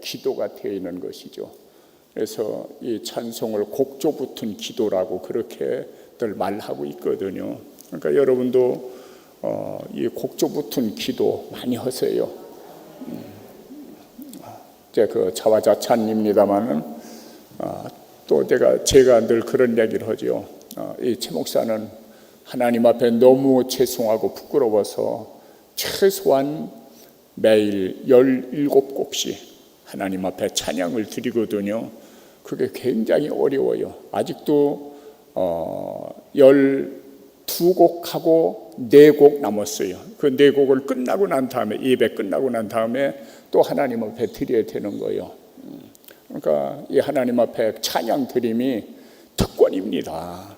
기도가 되어 있는 것이죠. 그래서 이 찬송을 곡조 붙은 기도라고 그렇게들 말하고 있거든요. 그러니까 여러분도 이 곡조 붙은 기도 많이 하세요. 이제 그 자화자찬입니다만은 또 제가 늘 그런 얘기를 하죠. 이 최 목사는 하나님 앞에 너무 죄송하고 부끄러워서 최소한 매일 17곡씩 하나님 앞에 찬양을 드리거든요. 그게 굉장히 어려워요. 아직도 12곡하고 4곡 남았어요. 그 4곡을 끝나고 난 다음에, 예배 끝나고 난 다음에 또 하나님 앞에 드려야 되는 거예요. 그러니까 이 하나님 앞에 찬양 드림이 특권입니다.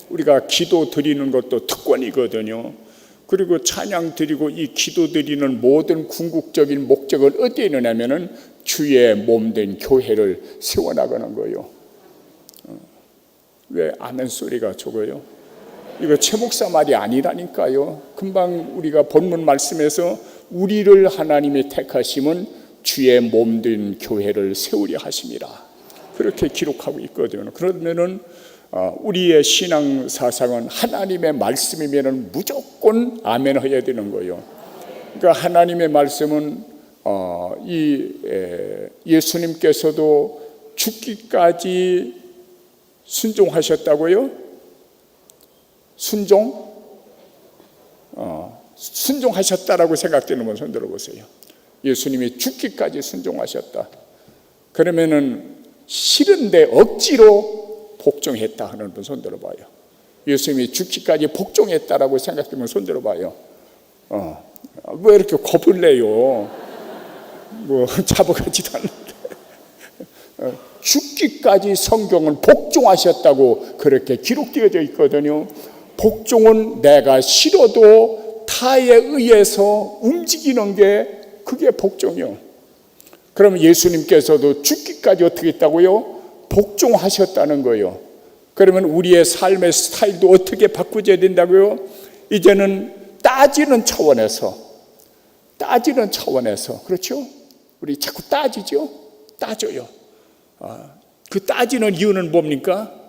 우리가 기도 드리는 것도 특권이거든요. 그리고 찬양 드리고 이 기도 드리는 모든 궁극적인 목적은 어디에 있느냐면은 주의 몸된 교회를 세워나가는 거예요. 왜 아멘 소리가 적어요? 이거 최 목사 말이 아니라니까요. 금방 우리가 본문 말씀에서 우리를 하나님이 택하심은 주의 몸된 교회를 세우려 하심이라 그렇게 기록하고 있거든요. 그러면은 우리의 신앙 사상은 하나님의 말씀이면은 무조건 아멘 해야 되는 거예요. 그러니까 하나님의 말씀은 예수님께서도 죽기까지 순종하셨다고요? 순종하셨다라고 생각되는 분 손 들어보세요. 예수님이 죽기까지 순종하셨다. 그러면은 싫은데 억지로 복종했다 하는 분 손 들어봐요. 예수님이 죽기까지 복종했다라고 생각되면 손 들어봐요. 왜 이렇게 겁을 내요? 뭐 잡아가지도 않는데. 죽기까지 성경은 복종하셨다고 그렇게 기록되어져 있거든요. 복종은 내가 싫어도 타에 의해서 움직이는 게 그게 복종이요. 그럼 예수님께서도 죽기까지 어떻게 했다고요? 복종하셨다는 거예요. 그러면 우리의 삶의 스타일도 어떻게 바꾸어야 된다고요? 이제는 따지는 차원에서, 그렇죠? 우리 자꾸 따져요. 그 따지는 이유는 뭡니까?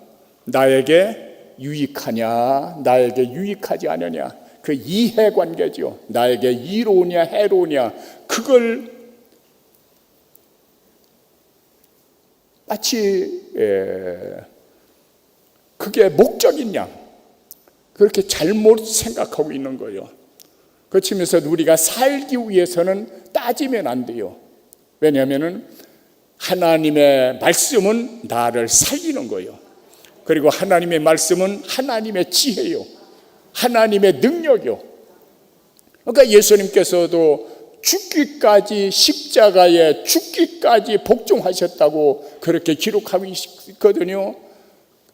나에게 유익하냐, 나에게 유익하지 않느냐, 그 이해관계죠. 나에게 이로우냐 해로우냐, 그걸 마치 그게 목적인 양 그렇게 잘못 생각하고 있는 거예요. 그렇지면서 우리가 살기 위해서는 따지면 안 돼요. 왜냐하면 하나님의 말씀은 나를 살리는 거예요. 그리고 하나님의 말씀은 하나님의 지혜요, 하나님의 능력이요. 그러니까 예수님께서도 죽기까지, 십자가에 죽기까지 복종하셨다고 그렇게 기록하고 있거든요.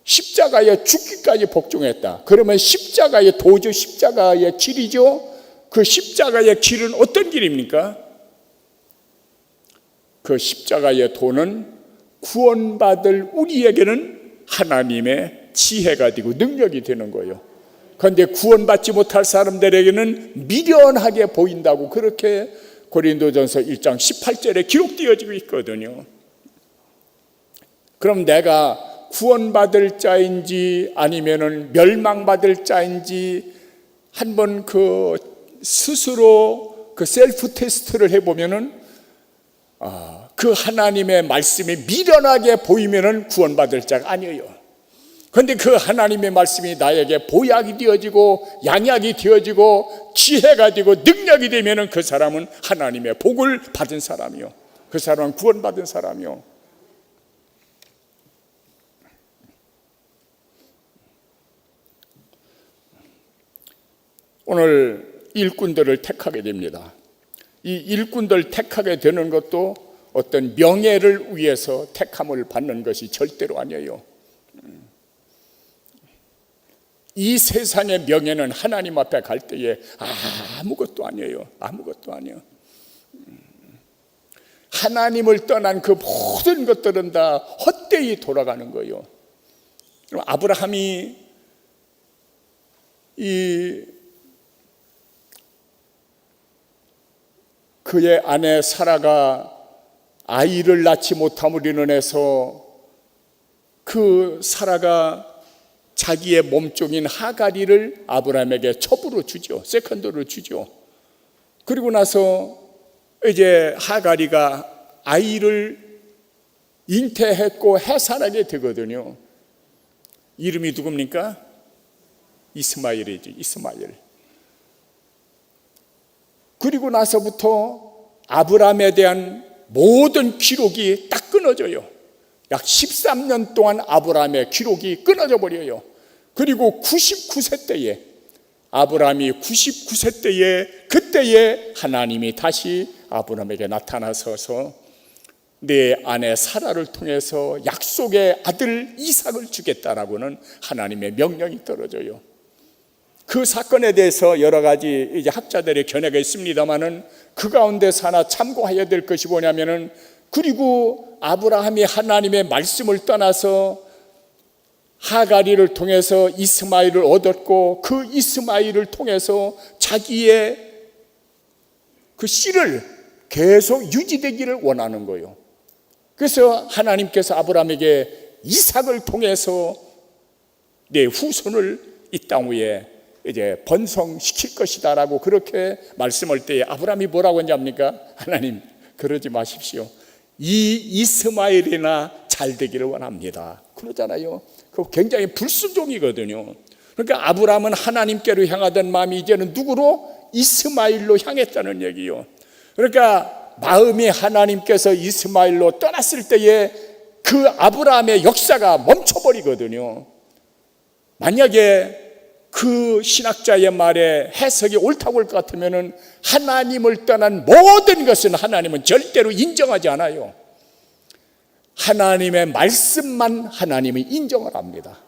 십자가에 죽기까지 복종했다. 그러면 십자가의 도죠, 십자가의 길이죠. 그 십자가의 길은 어떤 길입니까? 그 십자가의 도는 구원받을 우리에게는 하나님의 지혜가 되고 능력이 되는 거예요. 그런데 구원받지 못할 사람들에게는 미련하게 보인다고 그렇게 고린도전서 1장 18절에 기록되어지고 있거든요. 그럼 내가 구원받을 자인지 아니면은 멸망받을 자인지 한번 그 스스로 그 셀프 테스트를 해보면은 그 하나님의 말씀이 미련하게 보이면은 구원받을 자가 아니에요. 그런데 그 하나님의 말씀이 나에게 보약이 되어지고 양약이 되어지고 지혜가 되고 능력이 되면은 그 사람은 하나님의 복을 받은 사람이요, 그 사람은 구원받은 사람이요. 오늘 일꾼들을 택하게 됩니다. 이 일꾼들 택하게 되는 것도 어떤 명예를 위해서 택함을 받는 것이 절대로 아니에요. 이 세상의 명예는 하나님 앞에 갈 때에 아무것도 아니에요. 하나님을 떠난 그 모든 것들은 다 헛되이 돌아가는 거예요. 아브라함이 그의 아내 사라가 아이를 낳지 못함으로 인해서 그 사라가 자기의 몸종인 하가리를 아브라함에게 첩으로 주죠. 세컨드로 주죠. 그리고 나서 이제 하가리가 아이를 잉태했고 해산하게 되거든요. 이름이 누굽니까? 이스마엘이죠. 이스마엘. 그리고 나서부터 아브라함에 대한 모든 기록이 딱 끊어져요. 약 13년 동안 아브라함의 기록이 끊어져 버려요. 그리고 99세 때에, 아브라함이 99세 때에, 그때에 하나님이 다시 아브라함에게 나타나서서 내 아내 사라를 통해서 약속의 아들 이삭을 주겠다라고는 하나님의 명령이 떨어져요. 그 사건에 대해서 여러 가지 이제 학자들의 견해가 있습니다만은 그 가운데서 하나 참고해야 될 것이 뭐냐면은, 그리고 아브라함이 하나님의 말씀을 떠나서 하가리를 통해서 이스마엘을 얻었고, 그 이스마엘을 통해서 자기의 그 씨를 계속 유지되기를 원하는 거예요. 그래서 하나님께서 아브라함에게 이삭을 통해서 내 후손을 이 땅 위에 이제 번성시킬 것이다라고 그렇게 말씀할 때에 아브라함이 뭐라고 했냐입니까? 하나님, 그러지 마십시오. 이 이스마엘이나 잘 되기를 원합니다. 그러잖아요. 그 굉장히 불순종이거든요. 그러니까 아브라함은 하나님께로 향하던 마음이 이제는 누구로? 이스마엘로 향했다는 얘기요. 그러니까 마음이 하나님께서 이스마엘로 떠났을 때에 그 아브라함의 역사가 멈춰버리거든요. 만약에 그 신학자의 말에 해석이 옳다고 할 것 같으면 하나님을 떠난 모든 것은 하나님은 절대로 인정하지 않아요. 하나님의 말씀만 하나님이 인정을 합니다.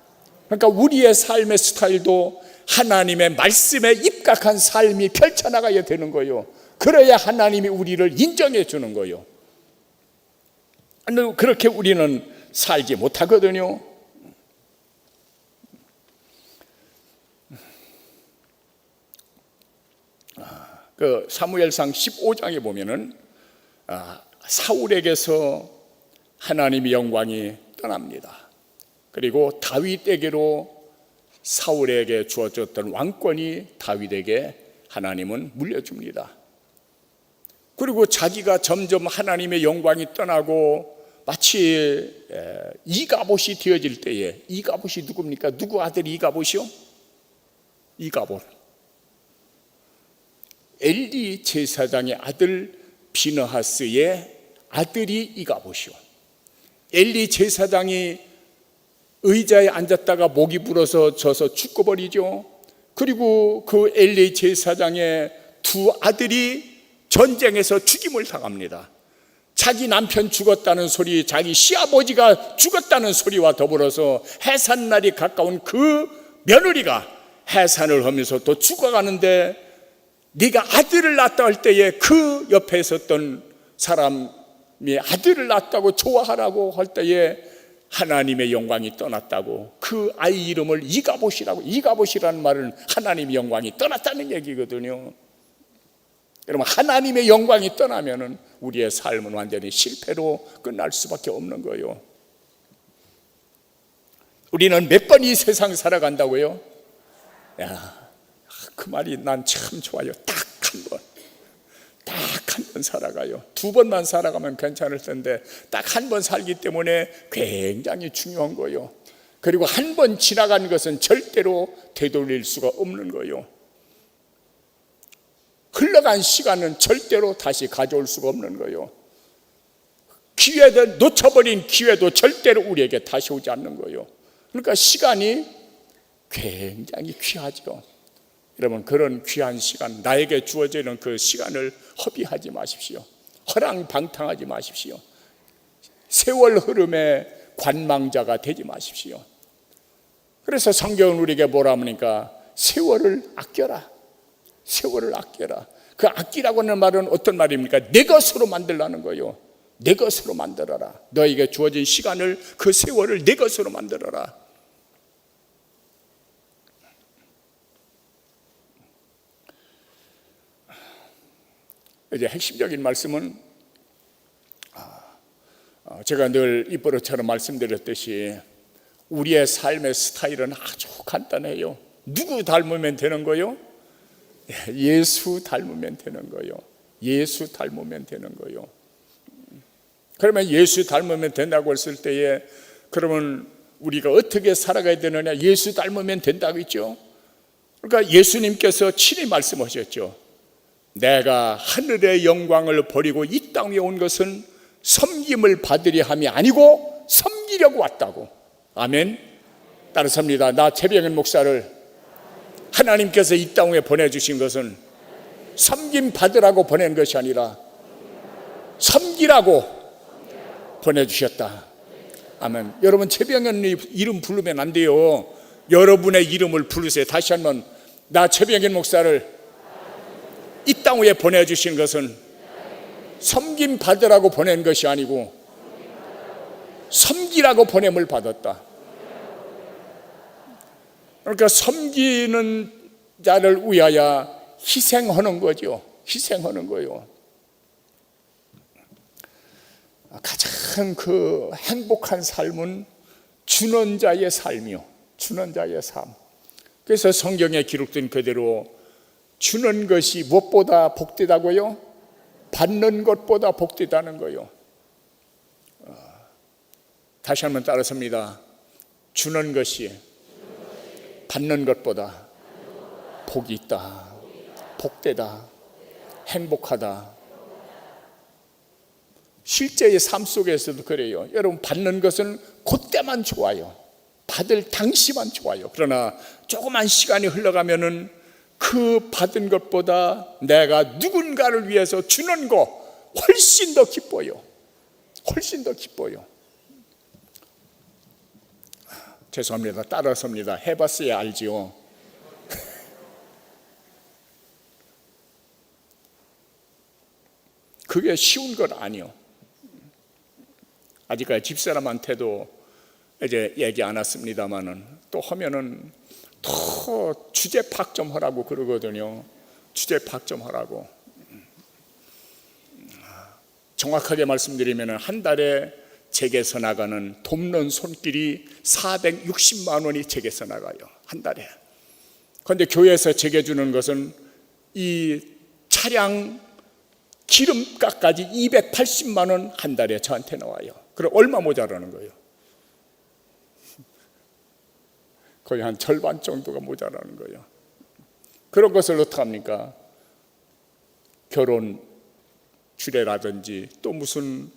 그러니까 우리의 삶의 스타일도 하나님의 말씀에 입각한 삶이 펼쳐나가야 되는 거예요. 그래야 하나님이 우리를 인정해 주는 거예요. 그렇게 우리는 살지 못하거든요. 그 사무엘상 15장에 보면은 사울에게서 하나님의 영광이 떠납니다. 그리고 다윗에게로 사울에게 주어졌던 왕권이 다윗에게 하나님은 물려줍니다. 그리고 자기가 점점 하나님의 영광이 떠나고 마치 이가봇이 되어질 때에, 이가봇이 누굽니까? 누구 아들이 이가봇이요? 이가봇, 엘리 제사장의 아들 비느하스의 아들이 이가봇이요. 엘리 제사장이 의자에 앉았다가 목이 불어서 져서 죽어버리죠. 그리고 그 엘리 제사장의 두 아들이 전쟁에서 죽임을 당합니다. 자기 남편 죽었다는 소리, 자기 시아버지가 죽었다는 소리와 더불어서 해산날이 가까운 그 며느리가 해산을 하면서 또 죽어가는데, 네가 아들을 낳았다 할 때에 그 옆에 있었던 사람이 아들을 낳았다고 좋아하라고 할 때에 하나님의 영광이 떠났다고, 그 아이 이름을 이가봇이라고, 이가봇이라는 말은 하나님의 영광이 떠났다는 얘기거든요. 여러분, 하나님의 영광이 떠나면은 우리의 삶은 완전히 실패로 끝날 수밖에 없는 거예요. 우리는 몇 번 이 세상 살아간다고요? 그 말이 난 참 좋아요. 딱 한 번 살아가요. 두 번만 살아가면 괜찮을 텐데 딱 한 번 살기 때문에 굉장히 중요한 거예요. 그리고 한 번 지나간 것은 절대로 되돌릴 수가 없는 거예요. 흘러간 시간은 절대로 다시 가져올 수가 없는 거예요. 기회를 놓쳐버린 기회도 절대로 우리에게 다시 오지 않는 거예요. 그러니까 시간이 굉장히 귀하죠. 여러분, 그런 귀한 시간, 나에게 주어지는 그 시간을 허비하지 마십시오. 허랑방탕하지 마십시오. 세월 흐름의 관망자가 되지 마십시오. 그래서 성경은 우리에게 뭐라 합니까? 세월을 아껴라. 세월을 아껴라. 그 아끼라고 하는 말은 어떤 말입니까? 내 것으로 만들라는 거예요. 내 것으로 만들어라. 너에게 주어진 시간을, 그 세월을 내 것으로 만들어라. 이제 핵심적인 말씀은 제가 늘 입버릇처럼 말씀드렸듯이 우리의 삶의 스타일은 아주 간단해요. 누구 닮으면 되는 거요? 예수 닮으면 되는 거요. 예수 닮으면 되는 거요. 그러면 예수 닮으면 된다고 했을 때에 그러면 우리가 어떻게 살아가야 되느냐? 예수 닮으면 된다고 했죠. 그러니까 예수님께서 친히 말씀하셨죠. 내가 하늘의 영광을 버리고 이 땅에 온 것은 섬김을 받으려 함이 아니고 섬기려고 왔다고. 아멘. 따라서입니다. 나 최병현 목사를 하나님께서 이 땅에 보내주신 것은 섬김 받으라고 보낸 것이 아니라 섬기라고 보내주셨다. 아멘. 여러분 최병현 이름 부르면 안 돼요. 여러분의 이름을 부르세요. 다시 한번, 나 최병현 목사를 이 땅 위에 보내주신 것은 섬김 받으라고 보낸 것이 아니고 섬기라고 보냄을 받았다. 그러니까 섬기는 자를 위하여 희생하는 거죠. 희생하는 거요. 가장 그 행복한 삶은 주는 자의 삶이요. 주는 자의 삶. 그래서 성경에 기록된 그대로 주는 것이 무엇보다 복되다고요? 받는 것보다 복되다는 거요. 다시 한번 따라섭니다. 주는 것이 받는 것보다 복이 있다. 복되다. 행복하다. 실제의 삶 속에서도 그래요. 여러분 받는 것은 그때만 좋아요. 받을 당시만 좋아요. 그러나 조그만 시간이 흘러가면은 그 받은 것보다 내가 누군가를 위해서 주는 거 훨씬 더 기뻐요. 훨씬 더 기뻐요. 죄송합니다. 따라섭니다. 해봤어야 알지요. 그게 쉬운 건 아니요. 아직까지 집사람한테도 이제 얘기 안 했습니다만은 또 하면은 더 주제 파악 좀 하라고 그러거든요. 주제 파악 좀 하라고. 정확하게 말씀드리면은 한 달에 제게서 나가는 돕는 손길이 460만 원이 제게서 나가요. 한 달에. 그런데 교회에서 제게 주는 것은 이 차량 기름값까지 280만 원 한 달에 저한테 나와요. 그럼 얼마 모자라는 거예요? 거의 한 절반 정도가 모자라는 거예요. 그런 것을 어떡합니까? 결혼 주례라든지 또 무슨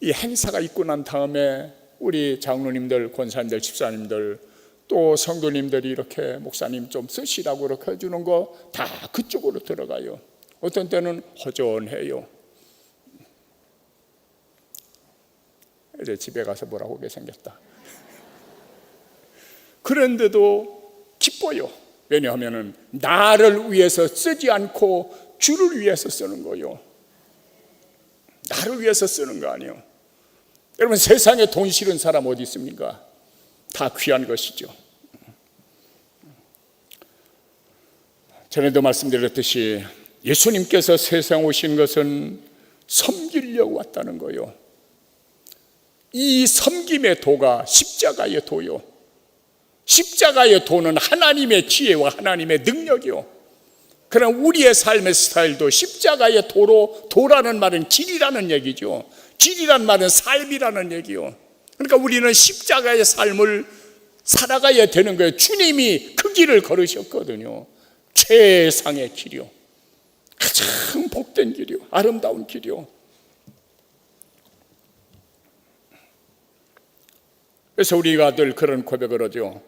이 행사가 있고 난 다음에 우리 장로님들, 권사님들, 집사님들 또 성도님들이 이렇게 목사님 좀 쓰시라고 이렇게 해주는 거 다 그쪽으로 들어가요. 어떤 때는 허전해요. 이제 집에 가서 뭐라고 하게 생겼다. 그런데도 기뻐요. 왜냐하면 나를 위해서 쓰지 않고 주를 위해서 쓰는 거요. 나를 위해서 쓰는 거 아니에요. 여러분 세상에 돈 실은 사람 어디 있습니까? 다 귀한 것이죠. 전에도 말씀드렸듯이 예수님께서 세상 오신 것은 섬기려고 왔다는 거예요. 이 섬김의 도가 십자가의 도요. 십자가의 도는 하나님의 지혜와 하나님의 능력이요. 그럼 우리의 삶의 스타일도 십자가의 도라는 말은 길이라는 얘기죠. 길이란 말은 삶이라는 얘기요. 그러니까 우리는 십자가의 삶을 살아가야 되는 거예요. 주님이 그 길을 걸으셨거든요. 최상의 길이요. 가장 복된 길이요. 아름다운 길이요. 그래서 우리가 늘 그런 고백을 하죠.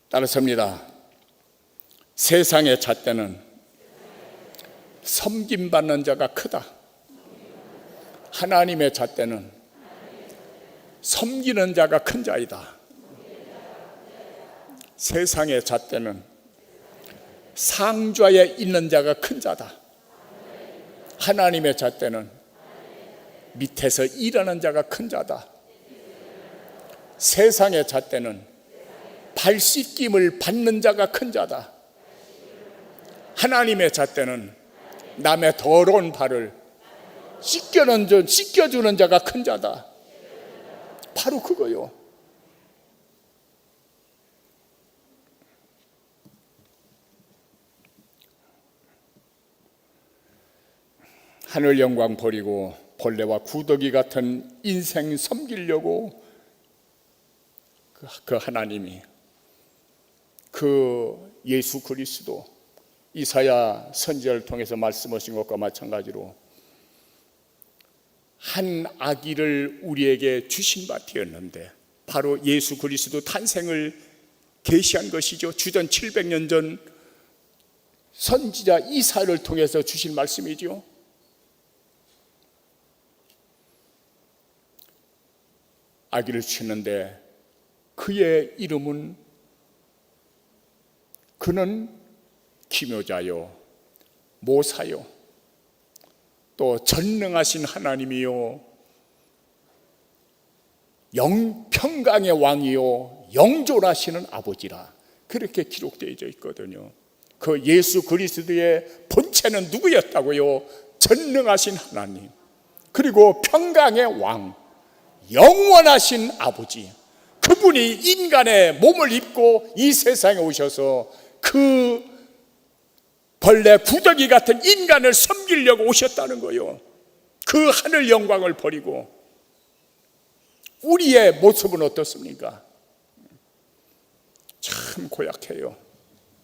따라서입니다. 세상의 잣대는 섬김받는 자가 크다. 하나님의 잣대는 섬기는 자가 큰 자이다. 세상의 잣대는 상좌에 있는 자가 큰 자다. 하나님의 잣대는 밑에서 일하는 자가 큰 자다. 세상의 잣대는 발 씻김을 받는 자가 큰 자다. 하나님의 잣대는 남의 더러운 발을 씻겨주는 자가 큰 자다. 바로 그거요. 하늘 영광 버리고 벌레와 구더기 같은 인생 섬기려고 그 하나님이, 그 예수 그리스도, 이사야 선지자를 통해서 말씀하신 것과 마찬가지로 한 아기를 우리에게 주신 바 되었는데, 바로 예수 그리스도 탄생을 계시한 것이죠. 주전 700년 전 선지자 이사야를 통해서 주신 말씀이죠. 아기를 주셨는데 그의 이름은, 그는 기묘자요, 모사요, 또 전능하신 하나님이요, 평강의 왕이요, 영존하시는 아버지라, 그렇게 기록되어 있거든요. 그 예수 그리스도의 본체는 누구였다고요? 전능하신 하나님, 그리고 평강의 왕, 영원하신 아버지, 그분이 인간의 몸을 입고 이 세상에 오셔서 그 벌레 구더기 같은 인간을 섬기려고 오셨다는 거예요. 그 하늘 영광을 버리고. 우리의 모습은 어떻습니까? 참 고약해요.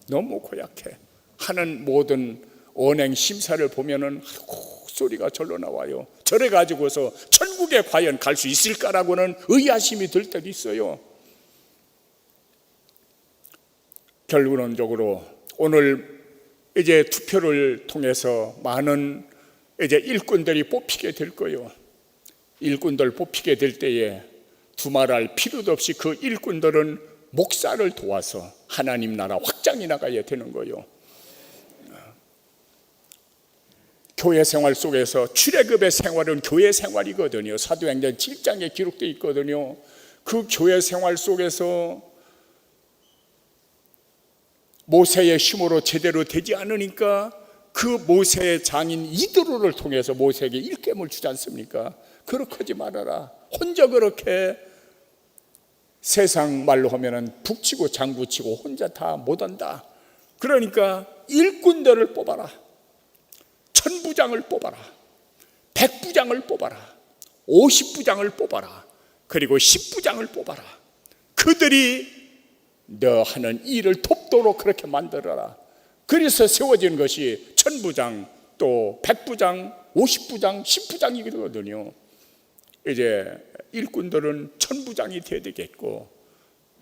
너무 고약해. 하는 모든 언행 심사를 보면은 소리가 절로 나와요. 저래 가지고서 천국에 과연 갈 수 있을까라고는 의아심이 들 때도 있어요. 결론적으로 오늘 이제 투표를 통해서 많은 이제 일꾼들이 뽑히게 될 거예요. 일꾼들 뽑히게 될 때에 두말할 필요도 없이 그 일꾼들은 목사를 도와서 하나님 나라 확장이 나가야 되는 거예요. 교회 생활 속에서 출애굽의 생활은 교회 생활이거든요. 사도행전 7장에 기록되어 있거든요. 그 교회 생활 속에서 모세의 힘으로 제대로 되지 않으니까 그 모세의 장인 이드로를 통해서 모세에게 일깨움을 주지 않습니까? 그렇게 하지 말아라. 혼자 그렇게, 세상 말로 하면은 북치고 장구치고 혼자 다 못한다. 그러니까 일꾼들을 뽑아라. 천부장을 뽑아라. 백부장을 뽑아라. 50부장을 뽑아라. 그리고 10부장을 뽑아라. 그들이 너 하는 일을 돕도록 그렇게 만들어라. 그래서 세워진 것이 천부장, 또 백부장, 50부장, 10부장이거든요. 이제 일꾼들은 천부장이 되어야 되겠고,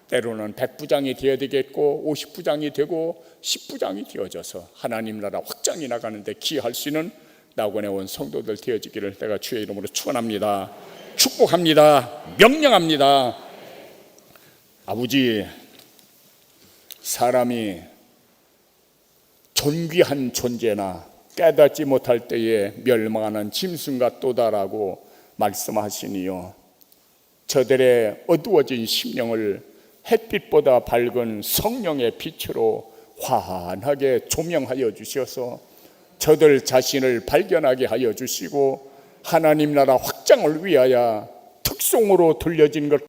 때로는 백부장이 되어야 되겠고, 50부장이 되고 10부장이 되어져서 하나님 나라 확장이 나가는데 기여할 수 있는 낙원에 온 성도들 되어지기를 내가 주의 이름으로 축원합니다. 축복합니다. 명령합니다. 아버지, 사람이 존귀한 존재나 깨닫지 못할 때에 멸망하는 짐승과 또다라고 말씀하시니요, 저들의 어두워진 심령을 햇빛보다 밝은 성령의 빛으로 환하게 조명하여 주셔서 저들 자신을 발견하게 하여 주시고 하나님 나라 확장을 위하여 특송으로 들려진 것